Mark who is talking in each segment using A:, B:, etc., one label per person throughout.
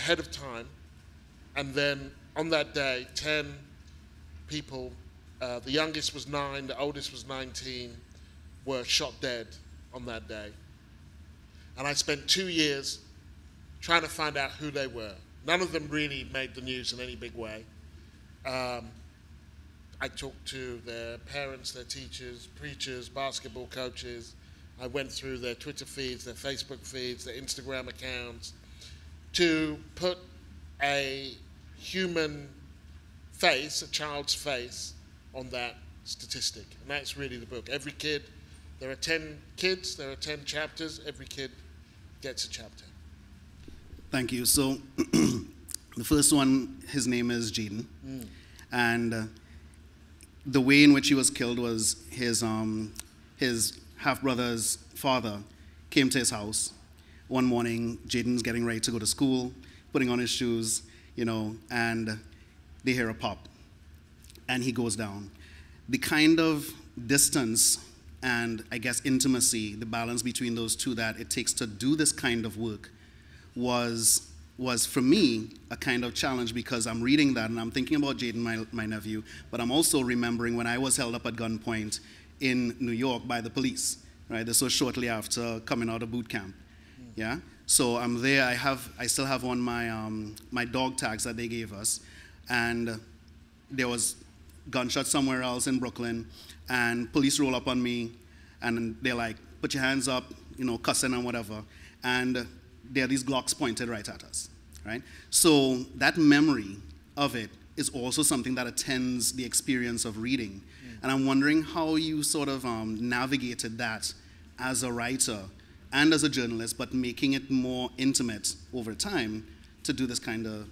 A: ahead of time, and then on that day, 10 people, the youngest was 9, the oldest was 19, were shot dead on that day. And I spent 2 years trying to find out who they were. None of them really made the news in any big way. I talked to their parents, their teachers, preachers, basketball coaches. I went through their Twitter feeds, their Facebook feeds, their Instagram accounts, to put a human face, a child's face, on that statistic. And that's really the book. Every kid, there are 10 kids, there are 10 chapters, every kid gets a chapter.
B: Thank you. So the first one, his name is Jaden. And the way in which he was killed was his half-brother's father came to his house. One morning, Jaden's getting ready to go to school, putting on his shoes, and they hear a pop. And he goes down. The kind of distance and, I guess, intimacy, the balance between those two that it takes to do this kind of work was for me a kind of challenge, because I'm reading that and I'm thinking about Jaden, my nephew, but I'm also remembering when I was held up at gunpoint in New York by the police, right? This was shortly after coming out of boot camp, yeah? So I'm there, I still have on my dog tags that they gave us, and there was gunshot somewhere else in Brooklyn, and police roll up on me, and they're like, put your hands up, cussing and whatever, and there are these Glocks pointed right at us, right? So that memory of it is also something that attends the experience of reading. And I'm wondering how you sort of navigated that as a writer and as a journalist, but making it more intimate over time to do this kind of...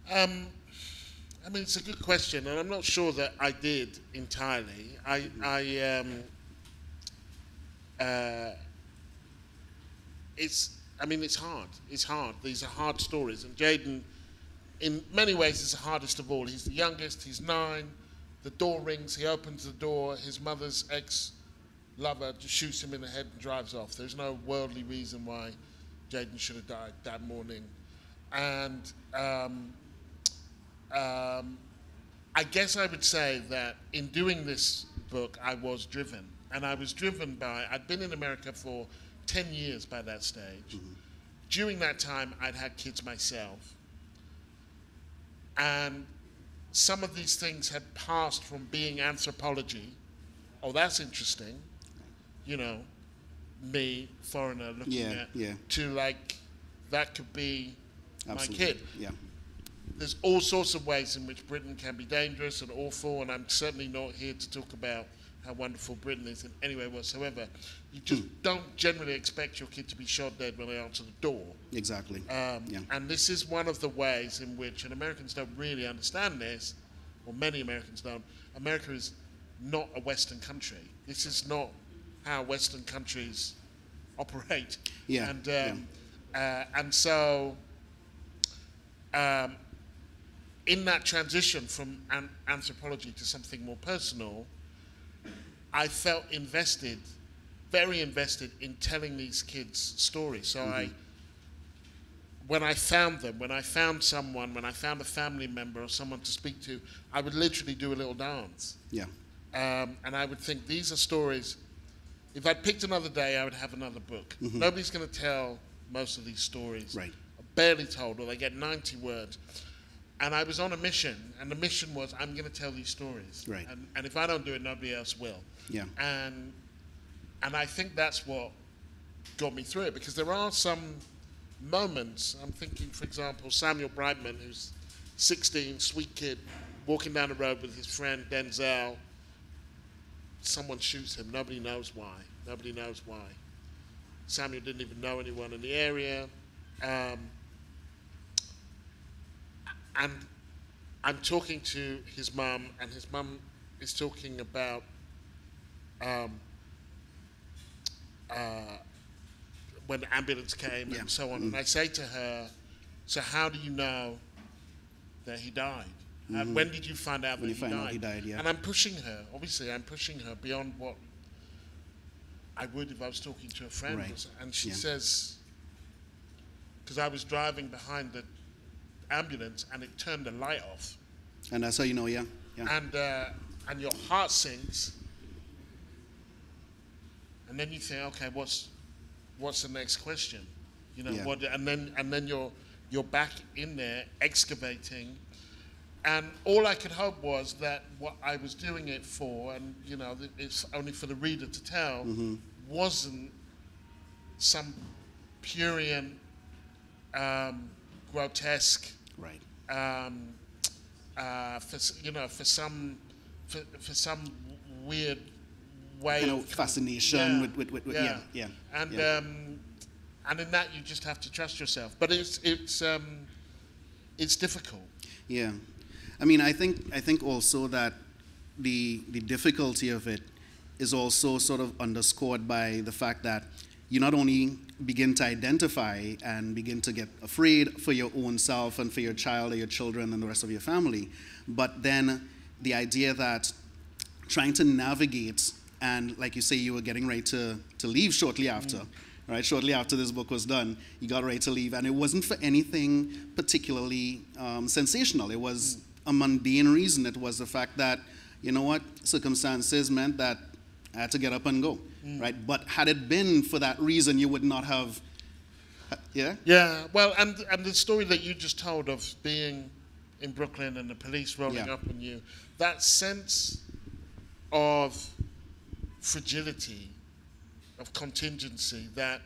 A: I mean, it's a good question, and I'm not sure that I did entirely. It's hard. It's hard. These are hard stories, and Jaden, in many ways, is the hardest of all. He's the youngest. He's 9. The door rings. He opens the door. His mother's ex-lover just shoots him in the head and drives off. There's no worldly reason why Jaden should have died that morning, and I guess I would say that in doing this book, I was driven. And I was driven by, I'd been in America for 10 years by that stage. During that time, I'd had kids myself. And some of these things had passed from being anthropology, oh, that's interesting, me, foreigner, looking at, to like, that could be
B: Absolutely.
A: my kid.
B: Yeah.
A: There's all sorts of ways in which Britain can be dangerous and awful, and I'm certainly not here to talk about how wonderful Britain is in any way whatsoever. You just don't generally expect your kid to be shot dead when they answer the door.
B: Exactly.
A: And this is one of the ways in which, and Americans don't really understand this, or many Americans don't, America is not a Western country. This is not how Western countries operate.
B: Yeah.
A: And so, in that transition from anthropology to something more personal, I felt invested, very invested in telling these kids stories. So when I found them, when I found someone, when I found a family member or someone to speak to, I would literally do a little dance.
B: Yeah.
A: And I would think, these are stories. If I picked another day, I would have another book. Nobody's going to tell most of these stories.
B: Right.
A: Barely told, or they get 90 words. And I was on a mission, and the mission was, I'm going to tell these stories.
B: Right.
A: And if I don't do it, nobody else will.
B: Yeah.
A: And I think that's what got me through it, because there are some moments, I'm thinking, for example, Samuel Brightman, who's 16, sweet kid, walking down the road with his friend Denzel. Someone shoots him. Nobody knows why. Nobody knows why. Samuel didn't even know anyone in the area. And I'm talking to his mum, and his mum is talking about when the ambulance came and so on. And I say to her, so how do you know that he died? When did you find out that he died?
B: Yeah.
A: And I'm pushing her, obviously I'm pushing her beyond what I would if I was talking to a friend.
B: Right.
A: And she says, because I was driving behind the ambulance and it turned the light off.
B: And that's how you know, yeah.
A: And your heart sinks. And then you think, okay, what's the next question? You know, what? And then you're back in there excavating, and all I could hope was that what I was doing it for, and you know, it's only for the reader to tell, wasn't some prurient, grotesque,
B: right?
A: For some weird way
B: kind of fascination with
A: yeah. And in that you just have to trust yourself. But it's difficult.
B: Yeah, I mean, I think also that the difficulty of it is also sort of underscored by the fact that you not only begin to identify and begin to get afraid for your own self and for your child or your children and the rest of your family, but then the idea that trying to navigate, and like you say, you were getting ready to leave shortly after, right? Shortly after this book was done, you got ready to leave, and it wasn't for anything particularly sensational. It was a mundane reason. It was the fact that, you know what, circumstances meant that I had to get up and go, right? But had it been for that reason, you would not have, yeah?
A: Yeah, well, and the story that you just told of being in Brooklyn and the police rolling up on you, that sense of fragility, of contingency, that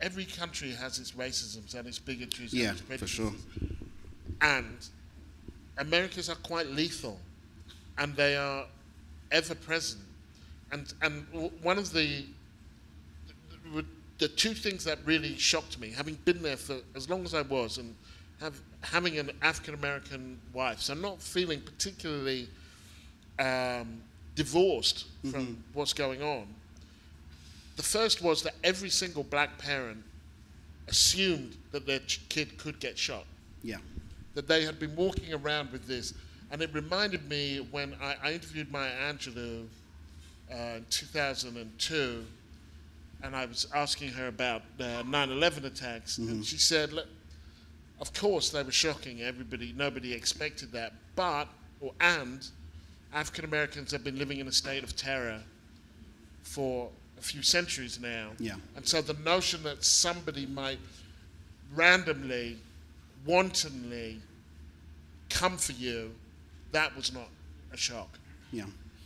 A: every country has its racisms and its bigotries and its prejudices.
B: For sure.
A: And Americans are quite lethal, and they are ever present. And one of the two things that really shocked me, having been there for as long as I was, and having an African-American wife, so not feeling particularly divorced from what's going on. The first was that every single black parent assumed that their kid could get shot.
B: Yeah.
A: That they had been walking around with this. And it reminded me when I interviewed Maya Angelou in 2002, and I was asking her about 9/11 attacks, and she said, look, of course they were shocking, nobody expected that, and African Americans have been living in a state of terror for a few centuries now.
B: Yeah.
A: And so the notion that somebody might randomly, wantonly come for you, that was not a shock.
B: Yeah.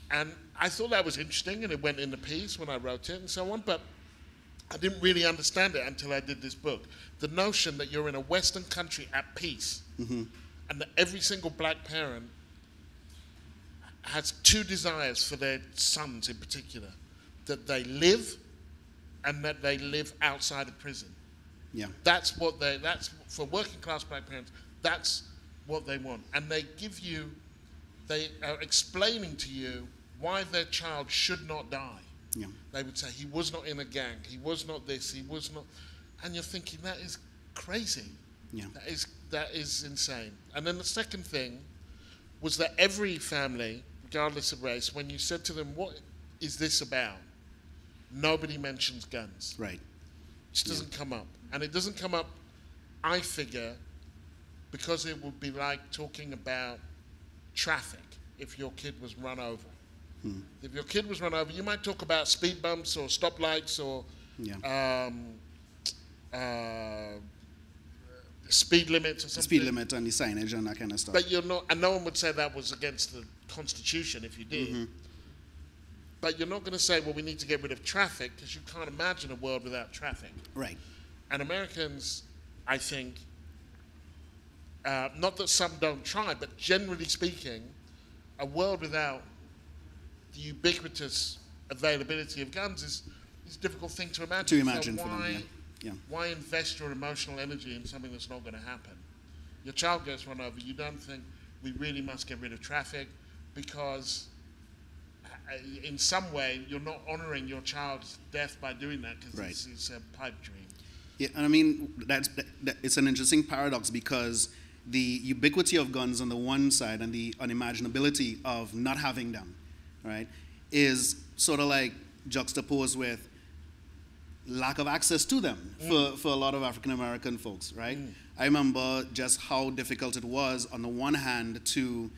A: And I thought that was interesting, and it went in the piece when I wrote it and so on, but I didn't really understand it until I did this book. The notion that you're in a Western country at peace, and that every single black parent has two desires for their sons in particular, that they live and that they live outside of prison.
B: Yeah.
A: That's for working class black parents, that's what they want. And they are explaining to you why their child should not die.
B: Yeah.
A: They would say, he was not in a gang, he was not this, he was not, and you're thinking, that is crazy.
B: Yeah.
A: That is insane. And then the second thing was that every family, regardless of race, when you said to them, what is this about? Nobody mentions guns.
B: Right.
A: It just doesn't come up. And it doesn't come up, I figure, because it would be like talking about traffic if your kid was run over. If your kid was run over, you might talk about speed bumps or stoplights or speed limits or something.
B: Speed limit and the signage and that kind of stuff.
A: But you're not, and no one would say that was against the Constitution if you did. But you're not going to say, well, we need to get rid of traffic, because you can't imagine a world without traffic.
B: Right.
A: And Americans, I think, not that some don't try, but generally speaking, a world without the ubiquitous availability of guns is a difficult thing to imagine.
B: To imagine
A: so
B: for them, yeah.
A: Why invest your emotional energy in something that's not going to happen? Your child gets run over, you don't think we really must get rid of traffic, because in some way you're not honoring your child's death by doing that, because it's a pipe dream.
B: Yeah, and I mean, it's an interesting paradox, because the ubiquity of guns on the one side and the unimaginability of not having them, right, is sort of like juxtaposed with lack of access to them for a lot of African American folks, right? I remember just how difficult it was on the one hand to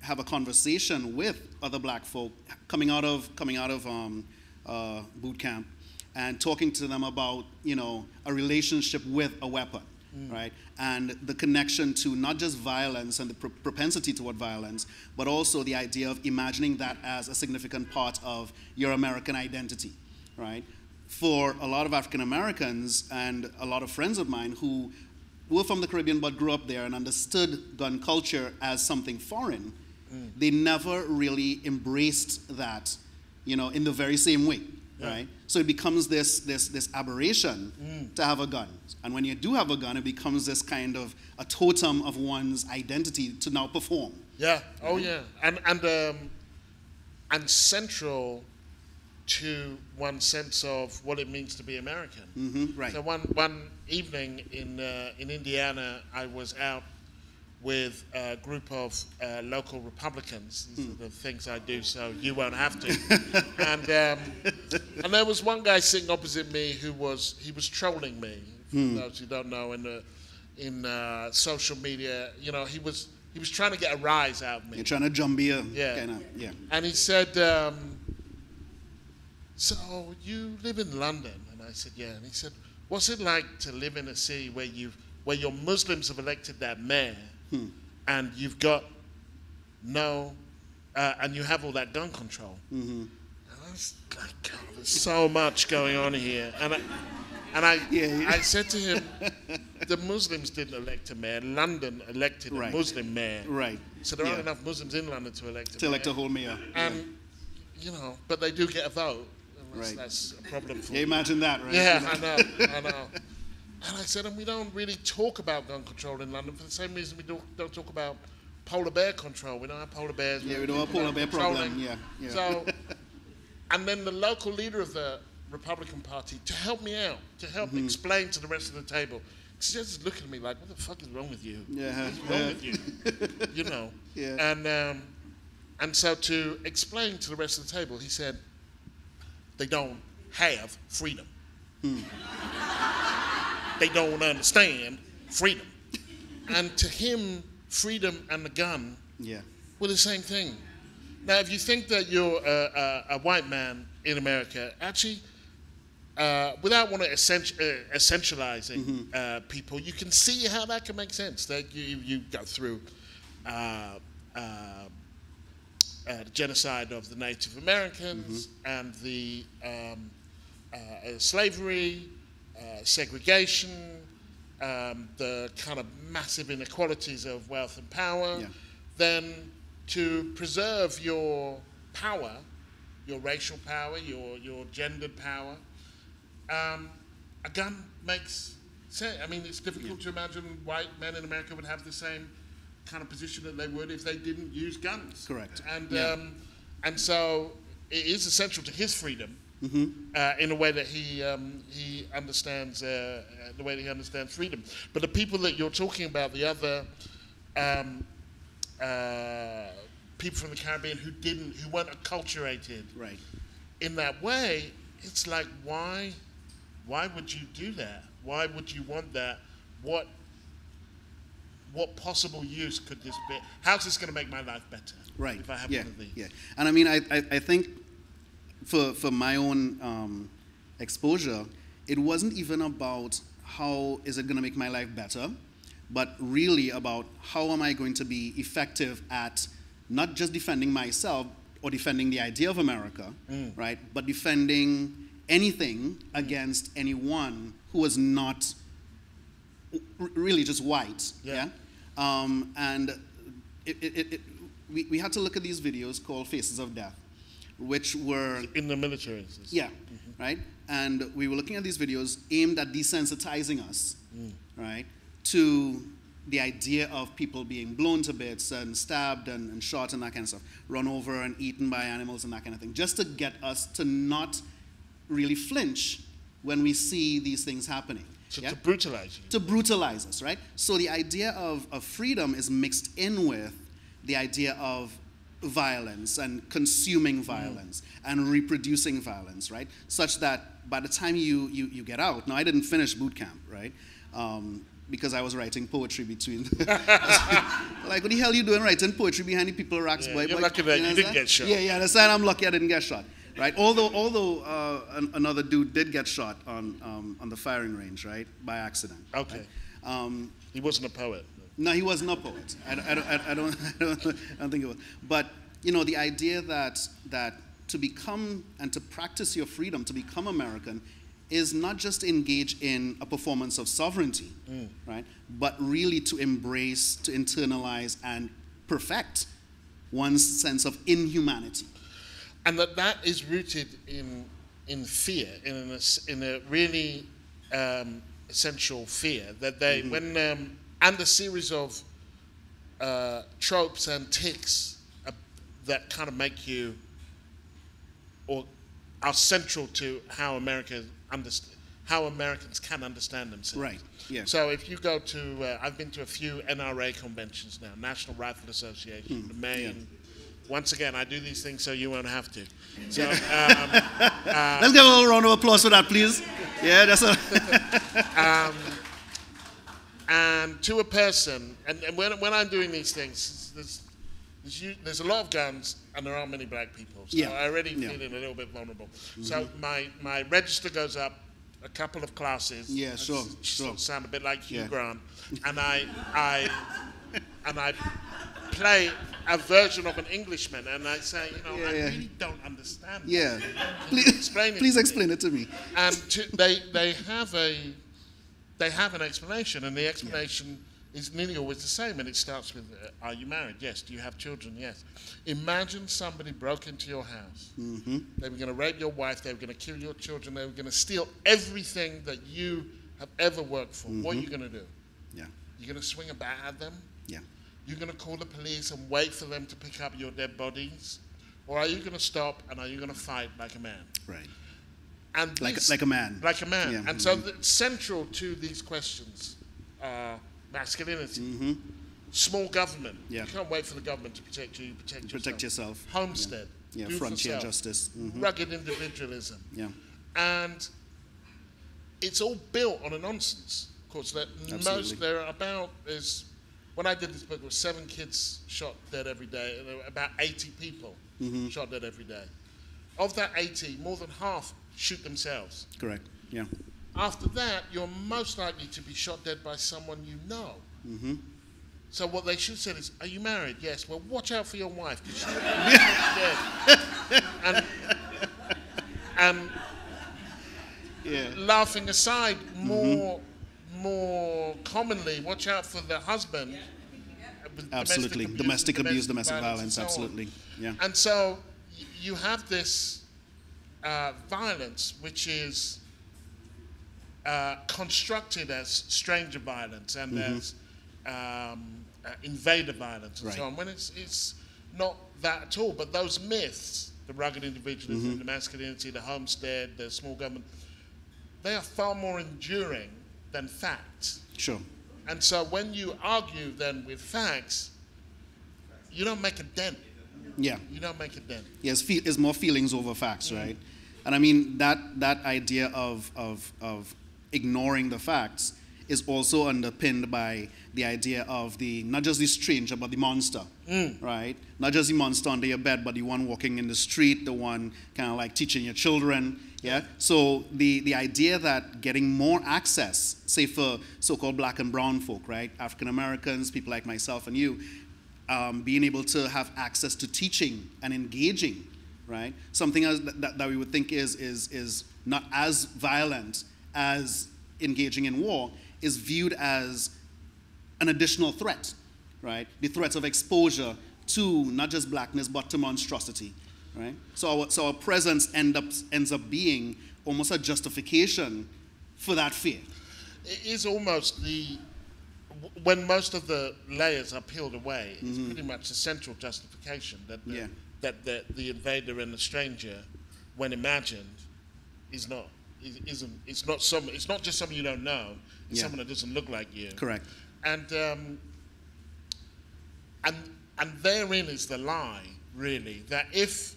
B: have a conversation with other black folk coming out of boot camp and talking to them about, a relationship with a weapon, right? And the connection to not just violence and the propensity toward violence, but also the idea of imagining that as a significant part of your American identity, right? For a lot of African Americans and a lot of friends of mine who were from the Caribbean but grew up there and understood gun culture as something foreign, they never really embraced that, in the very same way, right? So it becomes this aberration to have a gun. And when you do have a gun, it becomes this kind of a totem of one's identity to now perform.
A: Yeah, oh yeah. And central to one's sense of what it means to be American.
B: Right.
A: So one evening in Indiana, I was out with a group of local Republicans. These are the things I do, so you won't have to. And there was one guy sitting opposite me he was trolling me. For those who don't know, in social media, he was trying to get a rise out of me.
B: You're trying to jumbie
A: yeah. And he said, "So you live in London?" And I said, "Yeah." And he said, "What's it like to live in a city where your Muslims have elected that mayor, and you've got and you have all that gun control?" And I was like, God, there's so much going on here. And I said to him, the Muslims didn't elect a mayor. London elected a Muslim mayor.
B: Right.
A: So there aren't enough Muslims in London to elect a mayor.
B: To elect a whole mayor.
A: And, but they do get a vote. And that's a problem for
B: you. Imagine that, right?
A: Yeah, I know. And I said, and we don't really talk about gun control in London for the same reason we don't talk about polar bear control. We don't have polar bears.
B: Yeah, we don't have polar bear problem. Yeah.
A: So, and then the local leader of the Republican Party, to help me out, to help explain to the rest of the table, he's just looking at me like, what the fuck is wrong with you?
B: Yeah.
A: What's wrong with you?
B: Yeah.
A: And so to explain to the rest of the table, he said, they don't have freedom. They don't understand freedom. And to him, freedom and the gun were the same thing. Now, if you think that you're a white man in America, actually, without wanting to essentializing people, you can see how that can make sense. That you go through the genocide of the Native Americans and the slavery, segregation, the kind of massive inequalities of wealth and power, then to preserve your power, your racial power, your gendered power, a gun makes sense. I mean, it's difficult to imagine white men in America would have the same kind of position that they would if they didn't use guns.
B: Correct.
A: And so it is essential to his freedom in a way that he understands the way that he understands freedom. But the people that you're talking about, the other people from the Caribbean who weren't acculturated in that way, it's like, why would you do that? Why would you want that? What possible use could this be? How's this going to make my life better?
B: Right.
A: If I have one of these.
B: Yeah. And I mean, I think for my own exposure, it wasn't even about how is it going to make my life better, but really about how am I going to be effective at not just defending myself or defending the idea of America, right, but defending anything against anyone who is not really just white. And we had to look at these videos called Faces of Death, which were
A: in the military.
B: Right? And we were looking at these videos aimed at desensitizing us, right, to the idea of people being blown to bits and stabbed and shot and that kind of stuff, run over and eaten by animals and that kind of thing, just to get us to not really flinch when we see these things happening.
A: So to brutalize you.
B: To brutalize us, right? So the idea of freedom is mixed in with the idea of violence and consuming violence and reproducing violence, right? Such that by the time you get out, now I didn't finish boot camp, right? Because I was writing poetry between, like, what the hell are you doing writing poetry behind the people racks, boy?
A: You're lucky that you didn't get shot.
B: Yeah, understand? I'm lucky I didn't get shot, right? Although another dude did get shot on the firing range, right, by accident.
A: Okay.
B: Right?
A: He wasn't a poet.
B: No, he wasn't a poet. I don't think it was. But you know, the idea that to become and to practice your freedom, to become American, is not just engage in a performance of sovereignty, right? But really to embrace, to internalize, and perfect one's sense of inhumanity.
A: And that is rooted in fear, in a really essential fear that they when and a series of tropes and tics that kind of make you or are central to how Americans can understand themselves.
B: Right. Yeah.
A: So if you go to, I've been to a few NRA conventions now, National Rifle Association, the Maine. Once again, I do these things so you won't have to. So,
B: let's give a little round of applause for that, please. Yeah, that's a.
A: And to a person, and when I'm doing these things, there's a lot of guns and there aren't many black people. So I already feeling a little bit vulnerable. So my register goes up a couple of classes.
B: Yeah, sure.
A: Sound a bit like Hugh Grant. And I play a version of an Englishman, and I say, I really don't understand.
B: Yeah,
A: please
B: explain it to me.
A: And they have an explanation, and the explanation is nearly always the same, and it starts with, are you married? Yes. Do you have children? Yes. Imagine somebody broke into your house. They were going to rape your wife. They were going to kill your children. They were going to steal everything that you have ever worked for. What are you going to do?
B: Yeah.
A: You're going to swing a bat at them?
B: Yeah.
A: You're going to call the police and wait for them to pick up your dead bodies? Or are you going to stop and are you going to fight like a man?
B: Right.
A: And
B: like a man.
A: Like a man.
B: Yeah.
A: And so central to these questions are masculinity, small government.
B: Yeah.
A: You can't wait for the government to protect you. You protect yourself.
B: yourself.
A: Homestead.
B: Yeah.
A: Do
B: Frontier
A: for self.
B: justice.
A: Rugged individualism.
B: Yeah.
A: And it's all built on a nonsense. Of course, that when I did this book, there were 7 kids shot dead every day, and there were about 80 people shot dead every day. Of that 80, more than half shoot themselves.
B: Correct. Yeah.
A: After that, you're most likely to be shot dead by someone you know. So what they should have said is, are you married? Yes. Well, watch out for your wife, because she'll be dead. And laughing aside, more commonly, watch out for the husband.
B: Absolutely. Domestic abuse, domestic violence, absolutely. Yeah.
A: And so you have this violence, which is constructed as stranger violence and as invader violence and so on, when it's not that at all. But those myths, the rugged individualism, the masculinity, the homestead, the small government, they are far more enduring than facts.
B: Sure.
A: And so when you argue then with facts, you don't make a dent.
B: Yeah.
A: You don't make a dent.
B: Yes, it's more feelings over facts, right? And I mean, that idea of ignoring the facts is also underpinned by the idea of not just the stranger, but the monster, right? Not just the monster under your bed, but the one walking in the street, the one kind of like teaching your children, yeah? So the idea that getting more access, say for so-called black and brown folk, right? African Americans, people like myself and you, being able to have access to teaching and engaging, right? Something else that we would think is not as violent as engaging in war is viewed as an additional threat, right? The threat of exposure to not just blackness, but to monstrosity, right? So our presence ends up being almost a justification for that fear.
A: It is almost when most of the layers are peeled away, it's pretty much a central justification that the invader and the stranger, when imagined, it's not just someone you don't know. It's someone that doesn't look like you.
B: Correct.
A: And therein is the lie really, that if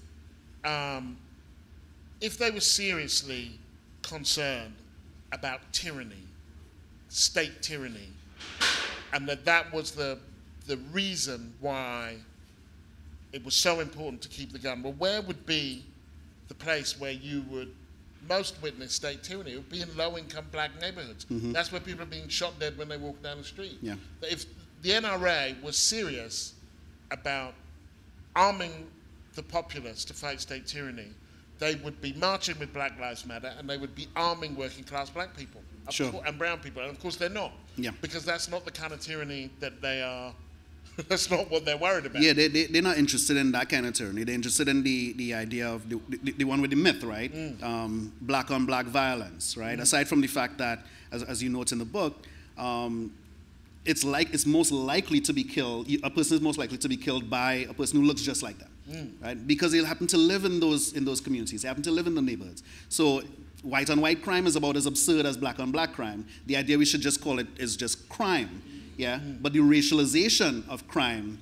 A: they were seriously concerned about tyranny, state tyranny, and that was the reason why it was so important to keep the gun, well, where would be the place where you would most witness state tyranny? It would be in low-income black neighborhoods. That's where people are being shot dead when they walk down the street.
B: Yeah.
A: If the NRA was serious about arming the populace to fight state tyranny, they would be marching with Black Lives Matter, and they would be arming working-class black people and brown people. And of course, they're not, because that's not the kind of tyranny that they are. That's not what they're worried about.
B: Yeah, they're not interested in that kind of tyranny. They're interested in the idea of the one with the myth, right? Black on black violence, right? Aside from the fact that, as you note in the book, it's most likely to be killed. A person is most likely to be killed by a person who looks just like them, right? Because they happen to live in those communities. They happen to live in the neighborhoods. So white on white crime is about as absurd as black on black crime. The idea we should just call it is just crime. Yeah, but the racialization of crime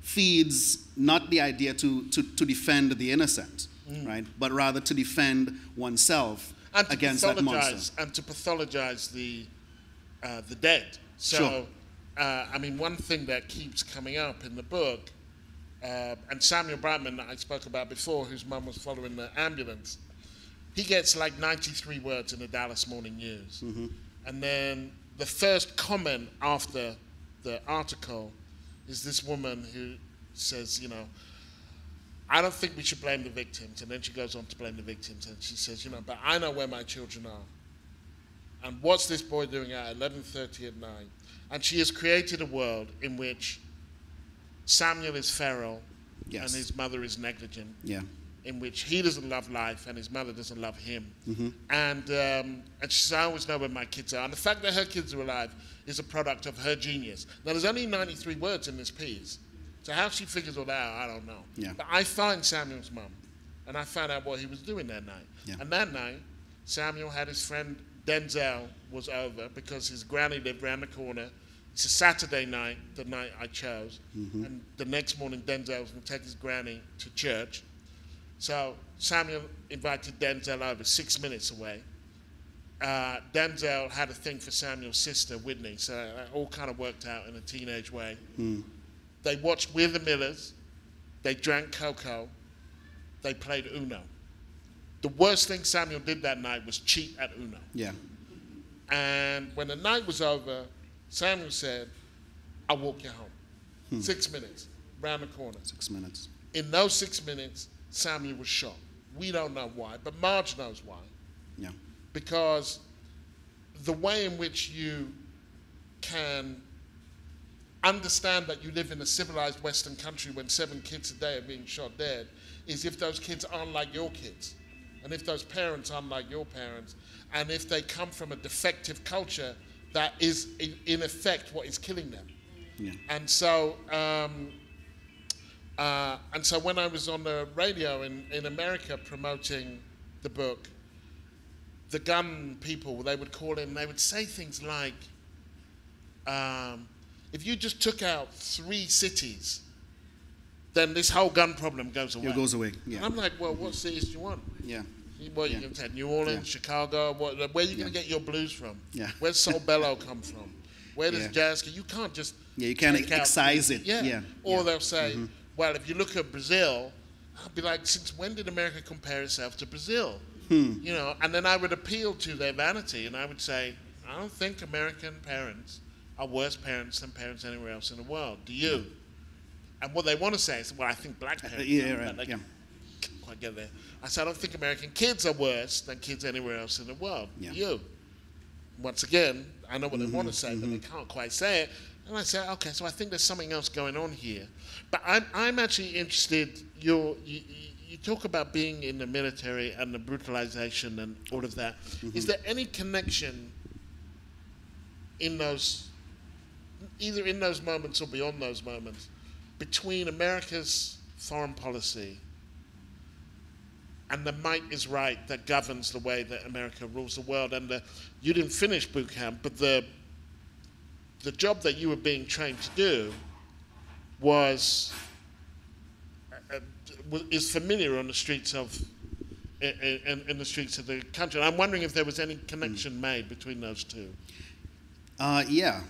B: feeds not the idea to defend the innocent, right, but rather to defend oneself against that monster.
A: And to pathologize the dead. So, I mean, one thing that keeps coming up in the book, and Samuel Brightman that I spoke about before, whose mum was following the ambulance, he gets like 93 words in the Dallas Morning News. And then the first comment after the article is this woman who says, you know, I don't think we should blame the victims. And then she goes on to blame the victims. And she says, you know, but I know where my children are. And what's this boy doing at 11:30 at night? And she has created a world in which Samuel is feral and his mother is negligent. In which he doesn't love life and his mother doesn't love him. And she says, I always know where my kids are. And the fact that her kids are alive is a product of her genius. Now, there's only 93 words in this piece. So how she figures all that out, I don't know. But I find Samuel's mum, and I found out what he was doing that night. And that night, Samuel had his friend Denzel was over because his granny lived round the corner. It's a Saturday night, the night I chose. And the next morning, Denzel was going to take his granny to church. So Samuel invited Denzel over, 6 minutes away. Denzel had a thing for Samuel's sister, Whitney, so that all kind of worked out in a teenage way. They watched We're the Millers. They drank cocoa. They played Uno. The worst thing Samuel did that night was cheat at Uno. And when the night was over, Samuel said, I'll walk you home. 6 minutes, round the corner.
B: 6 minutes.
A: In those 6 minutes, Samuel was shot. We don't know why, but Marge knows why. Because the way in which you can understand that you live in a civilized Western country when 7 kids a day are being shot dead is if those kids aren't like your kids, and if those parents aren't like your parents, and if they come from a defective culture that is, in effect, what is killing them. And so when I was on the radio in America promoting the book, the gun people, they would call in, they would say things like, if you just took out 3 cities, then this whole gun problem goes away.
B: It goes away,
A: And I'm like, well, what cities do you want? What are you going to take? New Orleans, Chicago? Where are you going to get your blues from? Where's Soul Bellow come from? Where does jazz come? You can't just
B: you can't excise it.
A: Or they'll say, well, if you look at Brazil, I'll be like, since when did America compare itself to Brazil? You know, and then I would appeal to their vanity, and I would say, I don't think American parents are worse parents than parents anywhere else in the world. Do you? And what they want to say is, well, I think black parents can't quite get there. I said, I don't think American kids are worse than kids anywhere else in the world. Do you? Once again, I know what they want to say, but they can't quite say it. And I said, okay, so I think there's something else going on here. But I'm actually interested, you talk about being in the military and the brutalization and all of that. Is there any connection in those, either in those moments or beyond those moments, between America's foreign policy and the might is right that governs the way that America rules the world? And you didn't finish boot camp, but the job that you were being trained to do was is familiar on the streets of in the streets of the country. And I'm wondering if there was any connection made between those two.
B: Yeah.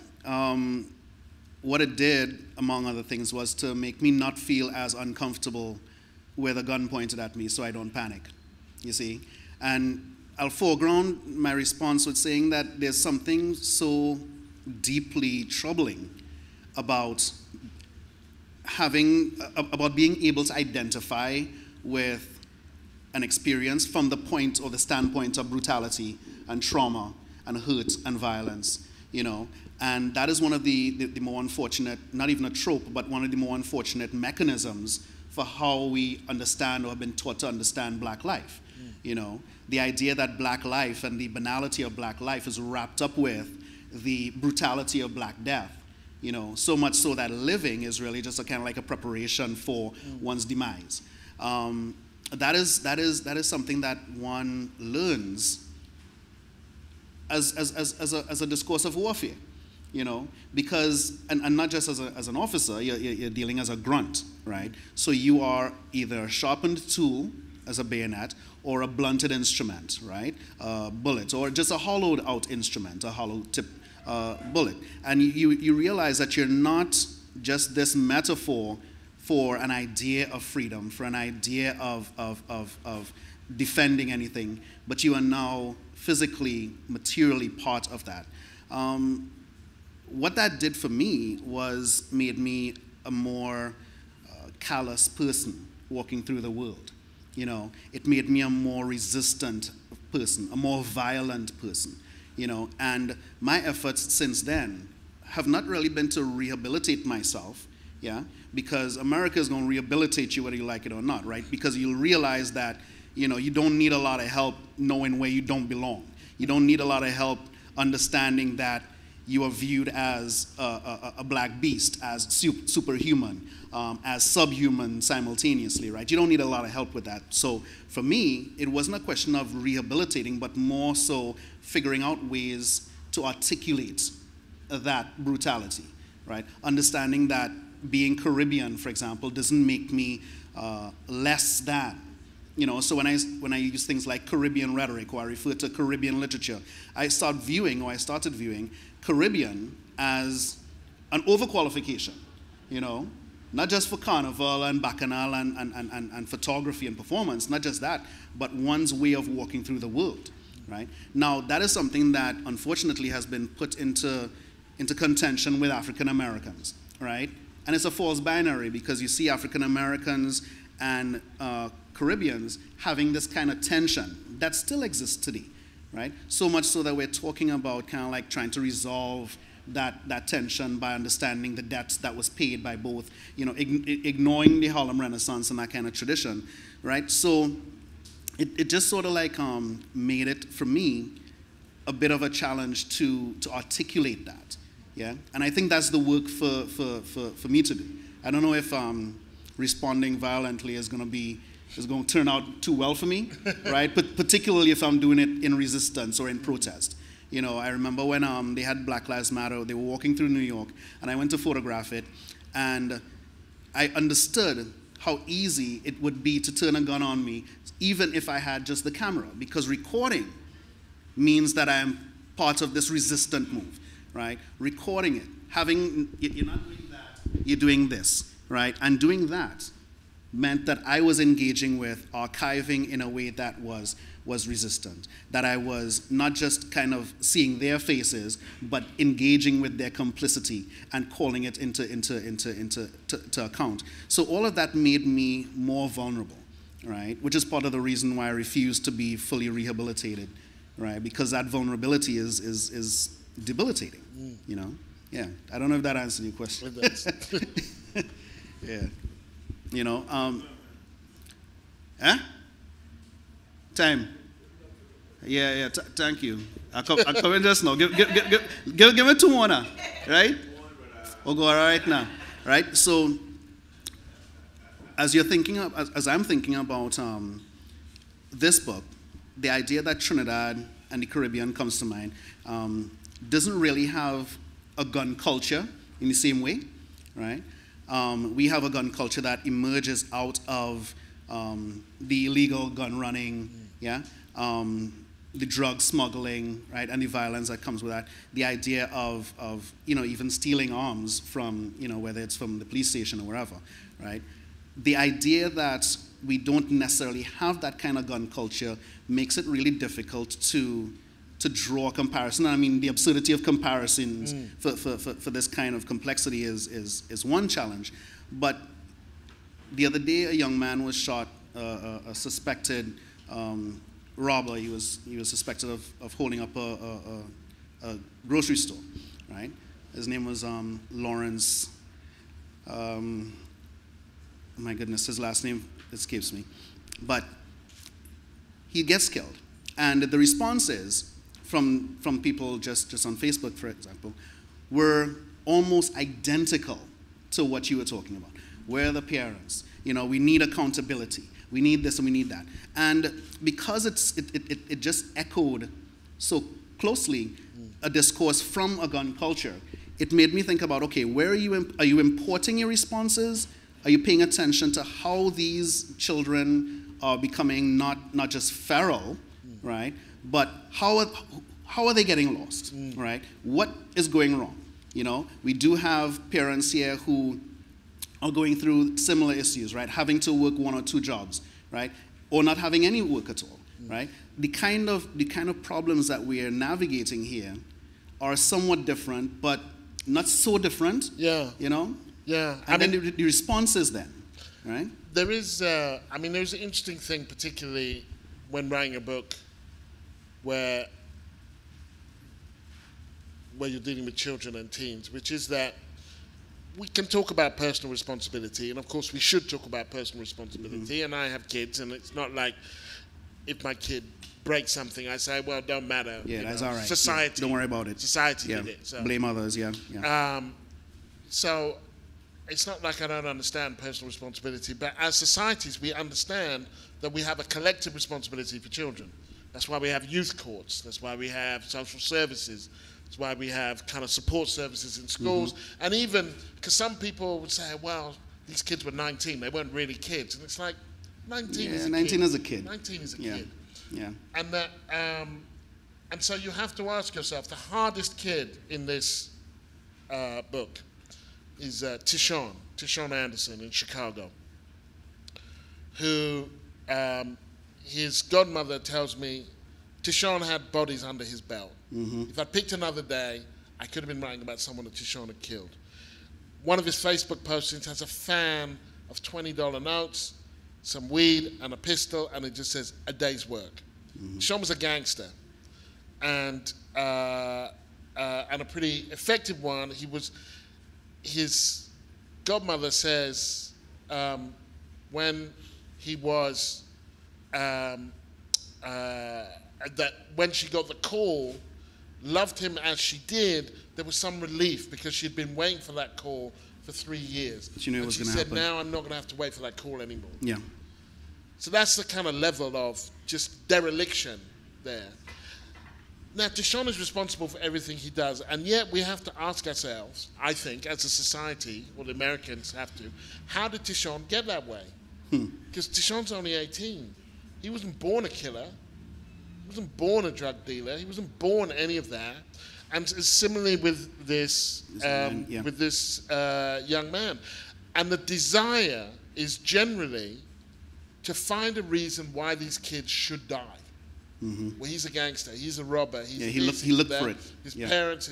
B: What it did, among other things, was to make me not feel as uncomfortable with a gun pointed at me so I don't panic, you see. And I'll foreground my response with saying that there's something so deeply troubling about about being able to identify with an experience from the point or the standpoint of brutality and trauma and hurt and violence, you know. And that is one of the more unfortunate, not even a trope, but one of the more unfortunate mechanisms for how we understand or have been taught to understand black life. You know, the idea that black life and the banality of black life is wrapped up with the brutality of black death. You know, so much so that living is really just a kind of like a preparation for one's demise. That is something that one learns as a discourse of warfare. You know, because, and not just as an officer, you're dealing as a grunt, right? So you are either a sharpened tool as a bayonet or a blunted instrument, right? A bullet, or just a hollowed out instrument, a hollow tip bullet. And you realize that you're not just this metaphor for an idea of freedom, for an idea of defending anything, but you are now physically, materially part of that. What that did for me was made me a more callous person walking through the world. You know, it made me a more resistant person, a more violent person. You know, and my efforts since then have not really been to rehabilitate myself, yeah, because America is going to rehabilitate you whether you like it or not, right? Because you'll realize that, you know, you don't need a lot of help knowing where you don't belong. You don't need a lot of help understanding that you are viewed as a black beast, as superhuman, as subhuman simultaneously, right? You don't need a lot of help with that. So for me, it wasn't a question of rehabilitating, but more so figuring out ways to articulate that brutality, right? Understanding that being Caribbean, for example, doesn't make me less than. You know, so when I use things like Caribbean rhetoric, or I refer to Caribbean literature, I started viewing Caribbean as an overqualification, you know, not just for carnival and bacchanal and photography and performance, not just that, but one's way of walking through the world, right? Now, that is something that unfortunately has been put into contention with African Americans, right? And it's a false binary because you see African Americans and Caribbeans having this kind of tension that still exists today, right? So much so that we're talking about kind of like trying to resolve that tension by understanding the debts that was paid by both, you know, ignoring the Harlem Renaissance and that kind of tradition, right? So it just sort of like made it, for me, a bit of a challenge to articulate that, yeah? And I think that's the work for me to do. I don't know if responding violently is going to turn out too well for me, right? But particularly if I'm doing it in resistance or in protest. You know, I remember when they had Black Lives Matter, they were walking through New York, and I went to photograph it, and I understood how easy it would be to turn a gun on me, even if I had just the camera, because recording means that I am part of this resistant move, right? Recording it, you're not doing that, you're doing this, right? And doing that meant that I was engaging with archiving in a way that was resistant, that I was not just kind of seeing their faces, but engaging with their complicity and calling it into account. So all of that made me more vulnerable, right? Which is part of the reason why I refuse to be fully rehabilitated, right? Because that vulnerability is debilitating, you know? Yeah, I don't know if that answered your question. Yeah. You know, time. Yeah, thank you. I come in just now. Give me 2 more now, right? We'll go right now, right? So, as you're thinking of, as I'm thinking about this book, the idea that Trinidad and the Caribbean comes to mind doesn't really have a gun culture in the same way, right? We have a gun culture that emerges out of the illegal gun running, yeah, the drug smuggling, right, and the violence that comes with that. The idea of even stealing arms from, whether it's from the police station or wherever, right? The idea that we don't necessarily have that kind of gun culture makes it really difficult to draw a comparison. I mean, the absurdity of comparisons for this kind of complexity is one challenge. But the other day, a young man was shot, a suspected robber. He was suspected of holding up a grocery store, right? His name was Lawrence. My goodness, his last name escapes me. But he gets killed. And the responses from people just on Facebook, for example, were almost identical to what you were talking about. Where are the parents? We need accountability. We need this and we need that. And because it just echoed so closely a discourse from a gun culture, it made me think about, okay, where are you importing your responses? Are you paying attention to how these children are becoming not just feral, right? But how are they getting lost, right? What is going wrong? We do have parents here who are going through similar issues, right? Having to work 1 or 2 jobs, right? Or not having any work at all, right? The kind of problems that we are navigating here are somewhat different, but not so different. Yeah. Yeah. And then the responses then, right?
A: There's an interesting thing, particularly when writing a book where you're dealing with children and teens, which is that we can talk about personal responsibility, and of course we should talk about personal responsibility, and I have kids, and it's not like if my kid breaks something, I say, well, don't matter.
B: Yeah, that's all right.
A: Society.
B: Yeah, don't worry about it.
A: Society did it. So.
B: Blame others, yeah.
A: So it's not like I don't understand personal responsibility, but as societies, we understand that we have a collective responsibility for children. That's why we have youth courts. That's why we have social services. That's why we have kind of support services in schools. And even, because some people would say, well, these kids were 19, they weren't really kids. And it's like, 19 is a
B: 19
A: kid.
B: is a kid.
A: 19 is a kid.
B: Yeah.
A: And that, and so you have to ask yourself, the hardest kid in this book is Tishon Anderson in Chicago, who his godmother tells me Tishon had bodies under his belt. If I'd picked another day, I could have been writing about someone that Tishon had killed. One of his Facebook postings has a fan of $20 notes, some weed, and a pistol, and it just says, a day's work. Tishon was a gangster, and a pretty effective one. His godmother says when he was, that when she got the call, loved him as she did, there was some relief because she'd been waiting for that call for 3 years.
B: She knew it was going to happen.
A: She said, now I'm not going to have to wait for that call anymore.
B: Yeah.
A: So that's the kind of level of just dereliction there. Now, Tishon is responsible for everything he does, and yet we have to ask ourselves, I think, as a society, or the Americans have to, how did Tishon get that way? Because Tishon's only 18. He wasn't born a killer. He wasn't born a drug dealer. He wasn't born any of that. And similarly with this young man. And the desire is generally to find a reason why these kids should die. Well, he's a gangster. He's a robber.
B: He looked for it.
A: His parents.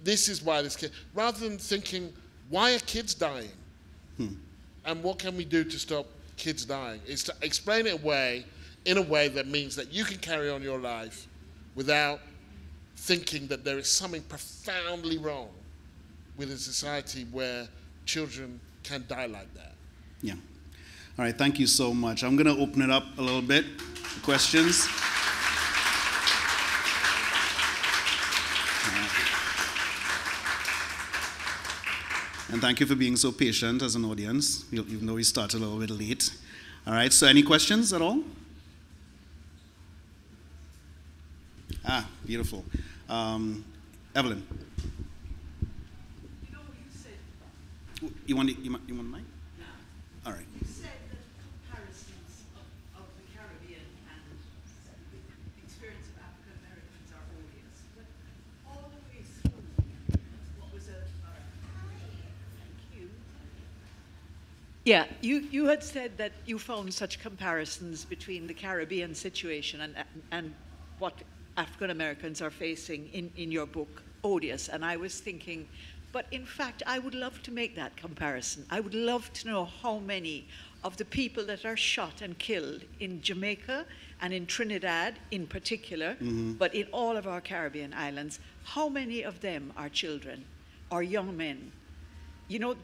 A: This is why this kid. Rather than thinking, why are kids dying? And what can we do to stop kids dying? Is to explain it away in a way that means that you can carry on your life without thinking that there is something profoundly wrong with a society where children can die like that.
B: Yeah. All right, thank you so much. I'm going to open it up a little bit for questions. And thank you for being so patient as an audience, even though we started a little bit late. All right, so any questions at all? Beautiful. Evelyn.
C: You know, you said...
B: You want the mic?
C: No.
B: All right.
C: You said that comparison Yeah, you had said that you found such comparisons between the Caribbean situation and what African Americans are facing in your book, Odious. And I was thinking, but in fact, I would love to make that comparison. I would love to know how many of the people that are shot and killed in Jamaica and in Trinidad in particular, but in all of our Caribbean islands, how many of them are children or young men? You know,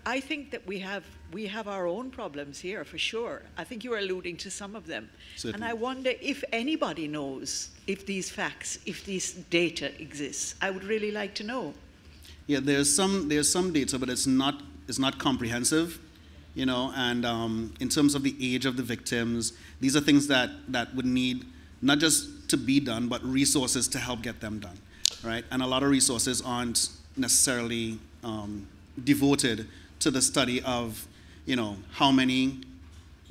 C: I think that we have our own problems here for sure. I think you were alluding to some of them. Certainly. And I wonder if anybody knows if these facts, if these data exists. I would really like to know.
B: Yeah, there's some data, but it's not comprehensive, you know. And in terms of the age of the victims, these are things that would need not just to be done, but resources to help get them done, right? And a lot of resources aren't necessarily devoted to the study of, you know, how many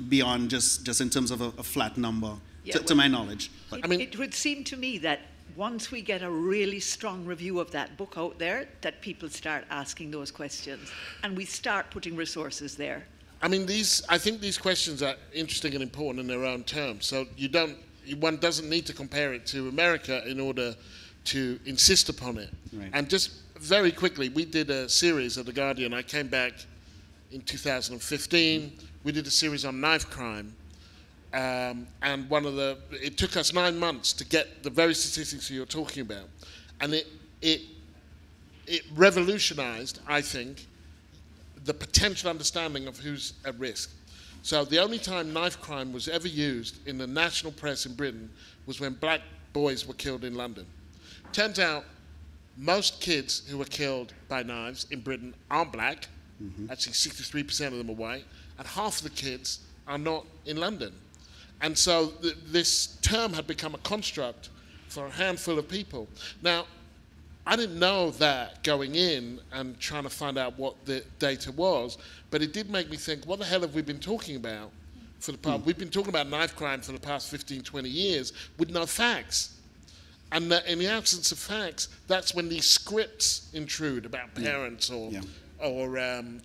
B: beyond just in terms of a flat number, yeah, to my knowledge.
C: But, I mean, it would seem to me that once we get a really strong review of that book out there, that people start asking those questions and we start putting resources there.
A: I mean, I think these questions are interesting and important in their own terms. So one doesn't need to compare it to America in order to insist upon it. Right. And just very quickly, we did a series at The Guardian. I came back in 2015. We did a series on knife crime. And it took us 9 months to get the very statistics you're talking about. And it revolutionized, I think, the potential understanding of who's at risk. So the only time knife crime was ever used in the national press in Britain was when black boys were killed in London. Turns out most kids who were killed by knives in Britain aren't black. Actually 63% of them are white, and half of the kids are not in London. And so this term had become a construct for a handful of people. Now, I didn't know that going in and trying to find out what the data was, but it did make me think, what the hell have we been talking about for the past? We've been talking about knife crime for the past 15, 20 years with no facts. And in the absence of facts, that's when these scripts intrude about parents or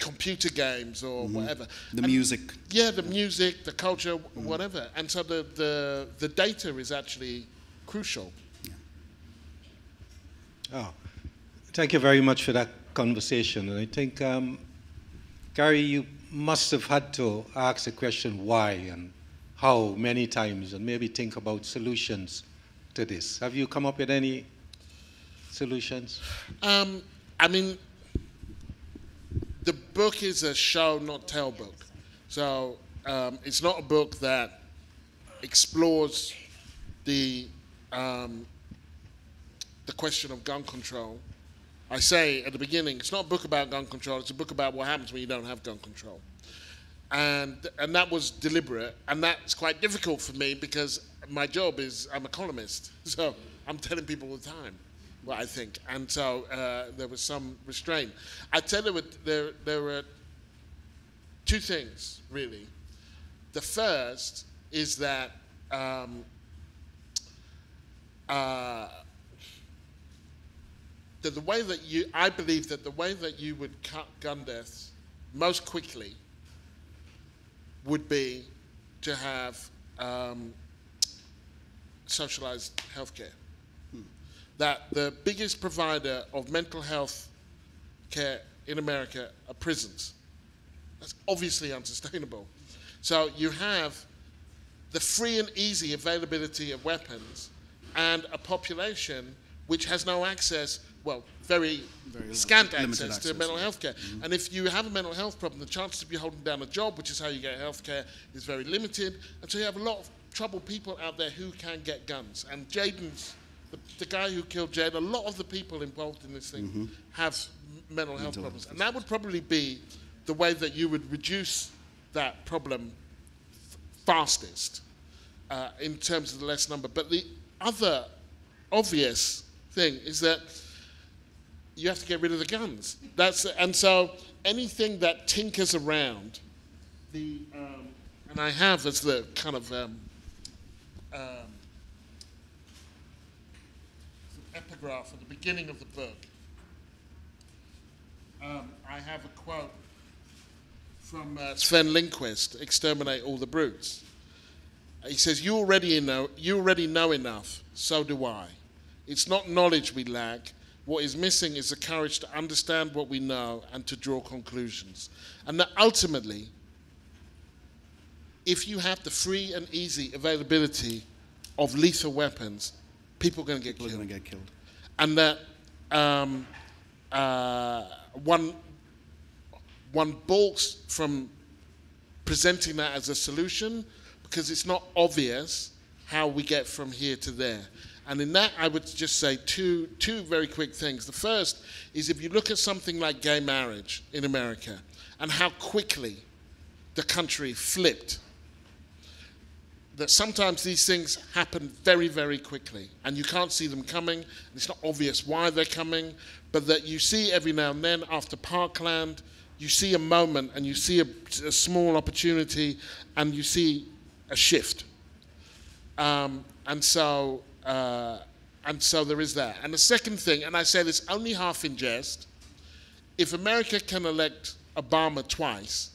A: computer games or whatever.
B: The music.
A: Yeah, the music, the culture, whatever. And so the data is actually crucial.
B: Yeah.
D: Oh, thank you very much for that conversation. And I think, Gary, you must have had to ask the question why and how many times and maybe think about solutions to this. Have you come up with any solutions?
A: I mean, the book is a show, not tell book. So it's not a book that explores the question of gun control. I say at the beginning, it's not a book about gun control, it's a book about what happens when you don't have gun control. And that was deliberate, and that's quite difficult for me because my job is I'm a columnist, so I'm telling people all the time what I think, and so there was some restraint. I'd say there were two things, really. The first is that I believe that the way that you would cut gun deaths most quickly would be to have socialized healthcare. That the biggest provider of mental health care in America are prisons. That's obviously unsustainable. So you have the free and easy availability of weapons and a population which has no access, well, very scant access to mental health care. And if you have a mental health problem, the chances of you holding down a job, which is how you get health care, is very limited. And so you have a lot of troubled people out there who can get guns. And Jaden's, the guy who killed Jaden, a lot of the people involved in this thing have mental health problems. And that would probably be the way that you would reduce that problem fastest in terms of the less number. But the other obvious thing is that you have to get rid of the guns. And so anything that tinkers around the, and I have as the kind of epigraph at the beginning of the book, I have a quote from Sven Lindqvist, Exterminate All the Brutes. He says, you already know enough, so do I. It's not knowledge we lack. What is missing is the courage to understand what we know and to draw conclusions. And that ultimately, if you have the free and easy availability of lethal weapons, people are going to get killed.
B: Going to get killed.
A: And that one balks from presenting that as a solution because it's not obvious how we get from here to there. And in that, I would just say two very quick things. The first is if you look at something like gay marriage in America and how quickly the country flipped, that sometimes these things happen very, very quickly, and you can't see them coming, and it's not obvious why they're coming, but that you see every now and then after Parkland, you see a moment, and you see a small opportunity, and you see a shift. And so there is that. And the second thing, and I say this only half in jest, if America can elect Obama twice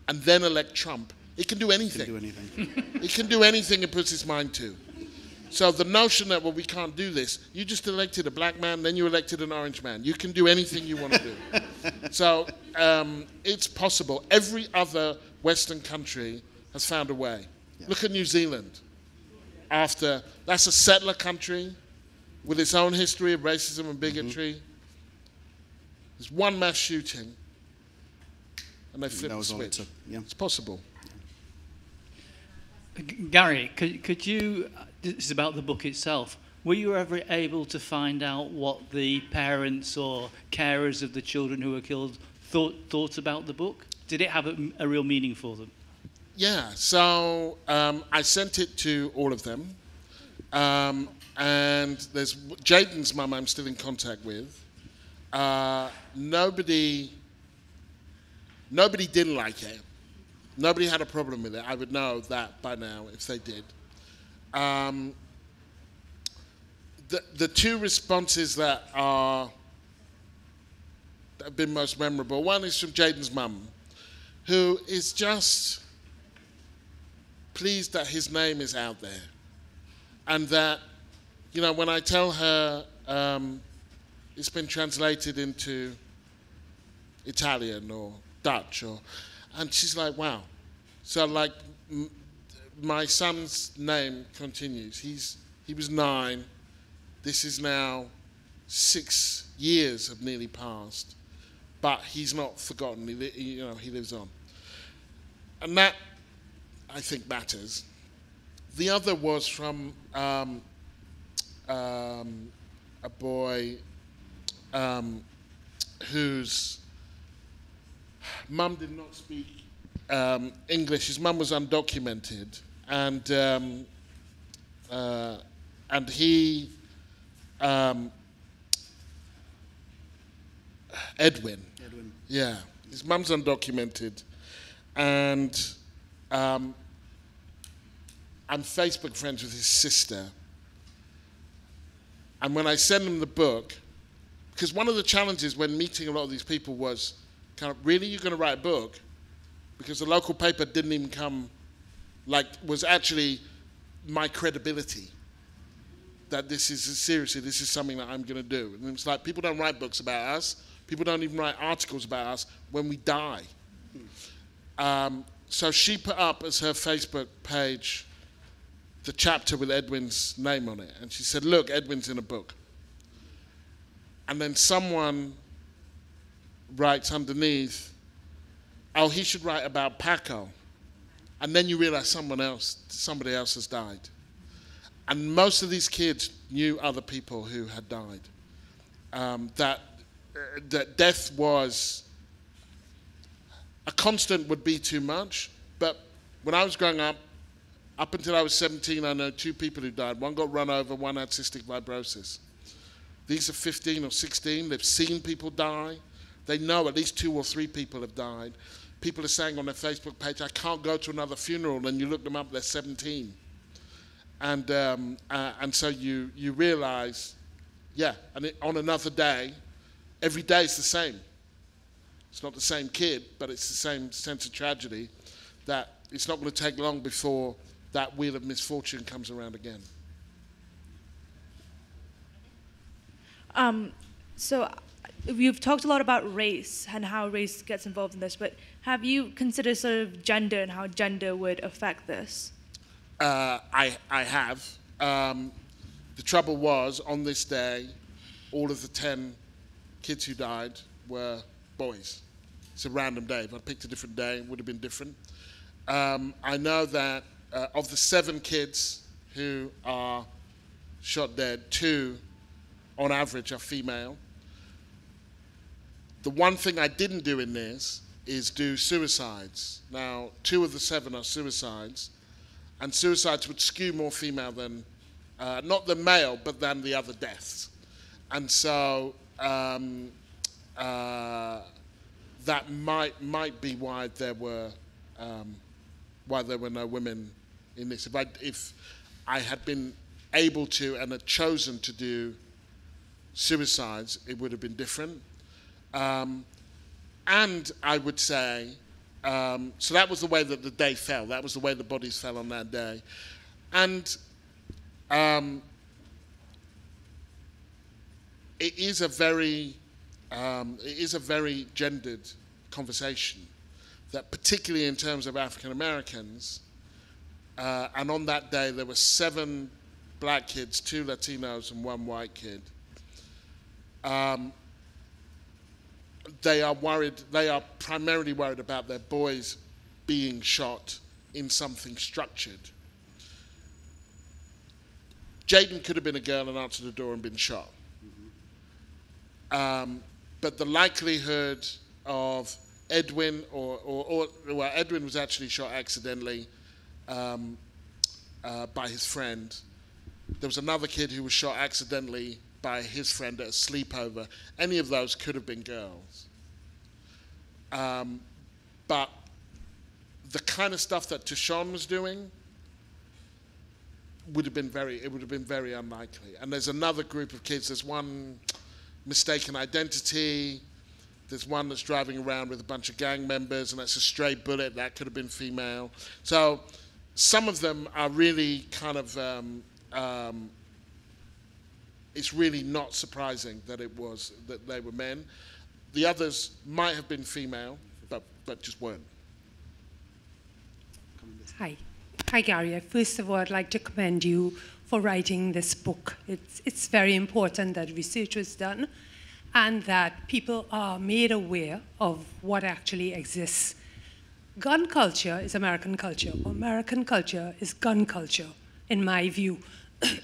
A: and then elect Trump, it can do anything.
B: It can do anything.
A: It can do anything it puts its mind to. So the notion that, well, we can't do this, you just elected a black man, then you elected an orange man. You can do anything you want to do. So it's possible. Every other Western country has found a way. Yeah. Look at New Zealand. That's a settler country with its own history of racism and bigotry. Mm-hmm. There's one mass shooting, and they flip the switch. Yeah. It's possible.
E: Gary, could you, this is about the book itself, were you ever able to find out what the parents or carers of the children who were killed thought about the book? Did it have a real meaning for them? Yeah,
A: so I sent it to all of them. And there's Jaden's mum I'm still in contact with. Nobody didn't like it. Nobody had a problem with it. I would know that by now if they did. The two responses that have been most memorable, one is from Jaden's mum, who is just pleased that his name is out there. And that, you know, when I tell her it's been translated into Italian or Dutch, and she's like, wow. So like, my son's name continues. He was 9. This is now 6 years have nearly passed, but he's not forgotten. He lives on. And that, I think, matters. The other was from a boy whose mum did not speak English. His mum was undocumented, and he Edwin. Yeah, his mum's undocumented, and I'm Facebook friends with his sister. And when I send him the book, because one of the challenges when meeting a lot of these people was kind of, really, you're going to write a book? Because the local paper didn't even come, was actually my credibility. That this is, seriously, this is something that I'm going to do. And it was like, people don't write books about us. People don't even write articles about us when we die. So she put up as her Facebook page the chapter with Edwin's name on it. And she said, look, Edwin's in a book. And then someone writes underneath, oh, he should write about Paco. And then you realize somebody else has died. And most of these kids knew other people who had died. That death was, a constant would be too much, but when I was growing up until I was 17, I know 2 people who died. One got run over, one had cystic fibrosis. These are 15 or 16, they've seen people die. They know at least 2 or 3 people have died. People are saying on their Facebook page, I can't go to another funeral, and you look them up, they're 17. And so you realize, yeah, and on another day, every day is the same. It's not the same kid, but it's the same sense of tragedy, that it's not going to take long before that wheel of misfortune comes around again.
F: So you've talked a lot about race and how race gets involved in this, but have you considered sort of gender and how gender would affect this?
A: I have. The trouble was, on this day, all of the 10 kids who died were boys. It's a random day. If I picked a different day, it would have been different. I know that of the 7 kids who are shot dead, 2, on average, are female. The one thing I didn't do in this is do suicides. Now, 2 of the 7 are suicides, and suicides would skew more female than, not the male, but than the other deaths. And so that might be why there were no women in this. If I had been able to and had chosen to do suicides, it would have been different. And I would say, so that was the way that the day fell. That was the way the bodies fell on that day. And it is a very gendered conversation, that particularly in terms of African Americans, and on that day there were 7 black kids, 2 Latinos and 1 white kid. They are primarily worried about their boys being shot in something structured. Jaden could have been a girl and answered the door and been shot. But the likelihood of Edwin, well, Edwin was actually shot accidentally by his friend. There was another kid who was shot accidentally by his friend at a sleepover. Any of those could have been girls. But the kind of stuff that Tishon was doing would have been very unlikely. And there's another group of kids. There's one mistaken identity. There's one that's driving around with a bunch of gang members, and that's a stray bullet. That could have been female. So some of them are really kind of, it's really not surprising that they were men. The others might have been female, but just weren't.
G: Hi. Hi, Gary. First of all, I'd like to commend you for writing this book. It's very important that research was done and that people are made aware of what actually exists. Gun culture is American culture. American culture is gun culture, in my view.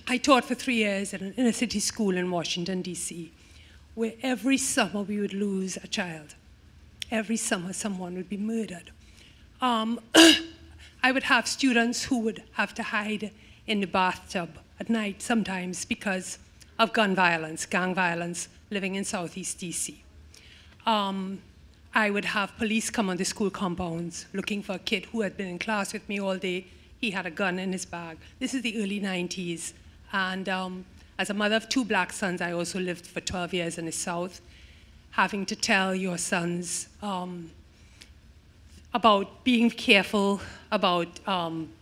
G: I taught for 3 years at an inner city school in Washington, D.C., where every summer we would lose a child. Every summer someone would be murdered. I would have students who would have to hide in the bathtub at night sometimes because of gun violence, gang violence, living in Southeast DC. I would have police come on the school compounds looking for a kid who had been in class with me all day. He had a gun in his bag. This is the early 90s. And as a mother of 2 black sons, I also lived for 12 years in the South, having to tell your sons about being careful, about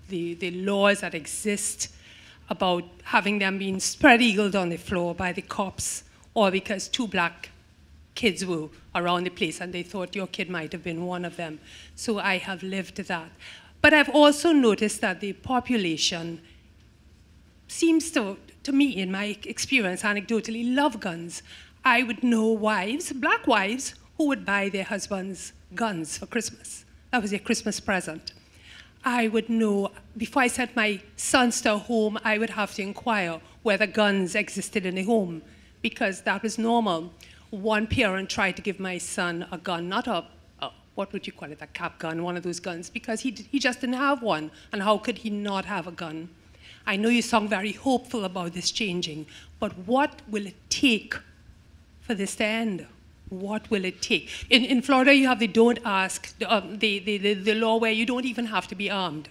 G: the laws that exist, about having them being spread-eagled on the floor by the cops, or because 2 black kids were around the place and they thought your kid might have been one of them. So I have lived that. But I've also noticed that the population seems to me, in my experience, anecdotally, love guns. I would know wives, black wives, who would buy their husbands guns for Christmas. That was their Christmas present. I would know, before I sent my sons to a home, I would have to inquire whether guns existed in the home, because that was normal. One parent tried to give my son a gun, not a what would you call it, a cap gun, one of those guns, because he just didn't have one, and how could he not have a gun? I know you sound very hopeful about this changing, but what will it take for this to end? What will it take? In Florida, you have the don't ask, the law where you don't even have to be armed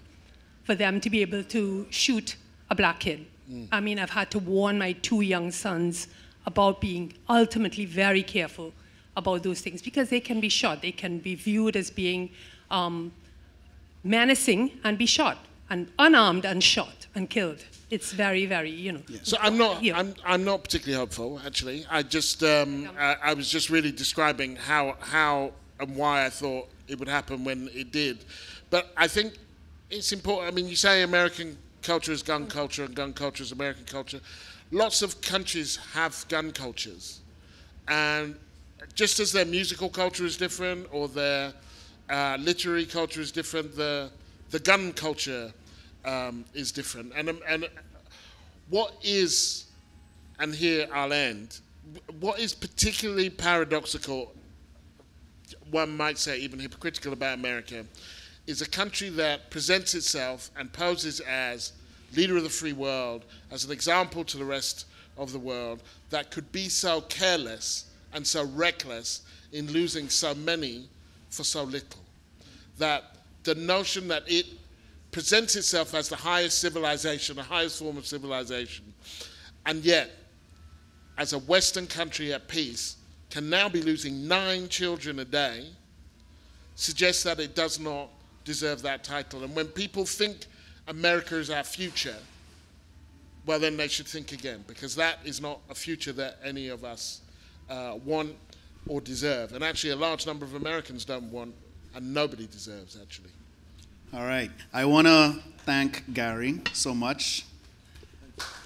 G: for them to be able to shoot a black kid. I mean, I've had to warn my 2 young sons about being ultimately very careful about those things because they can be shot. They can be viewed as being menacing and be shot, and unarmed and shot and killed. It's very, very, you know.
A: So I'm not particularly hopeful, actually. I just, I was just really describing how and why I thought it would happen when it did. But I think it's important. I mean, you say American culture is gun culture and gun culture is American culture. Lots of countries have gun cultures. And just as their musical culture is different or their literary culture is different, the gun culture is different. And what is, and here I'll end, what is particularly paradoxical, one might say even hypocritical about America, is a country that presents itself and poses as leader of the free world, as an example to the rest of the world, that could be so careless and so reckless in losing so many for so little. That the notion that it presents itself as the highest civilization, the highest form of civilization, and yet, as a Western country at peace, can now be losing 9 children a day, suggests that it does not deserve that title. And when people think America is our future, well, then they should think again, because that is not a future that any of us want or deserve. And actually, a large number of Americans don't want, and nobody deserves, actually.
B: All right. I want to thank Gary so much.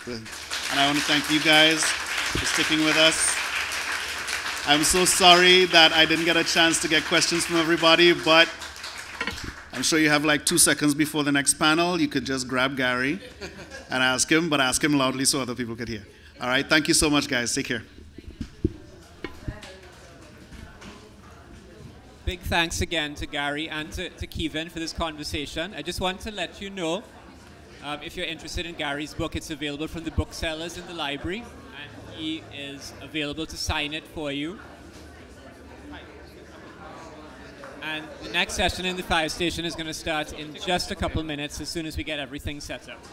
B: And I want to thank you guys for sticking with us. I'm so sorry that I didn't get a chance to get questions from everybody, but I'm sure you have like 2 seconds before the next panel. You could just grab Gary and ask him, but ask him loudly so other people could hear. All right. Thank you so much, guys. Take care.
H: Big thanks again to Gary and to Kevin for this conversation. I just want to let you know, if you're interested in Gary's book, it's available from the booksellers in the library, and he is available to sign it for you. And the next session in the fire station is going to start in just a couple minutes as soon as we get everything set up.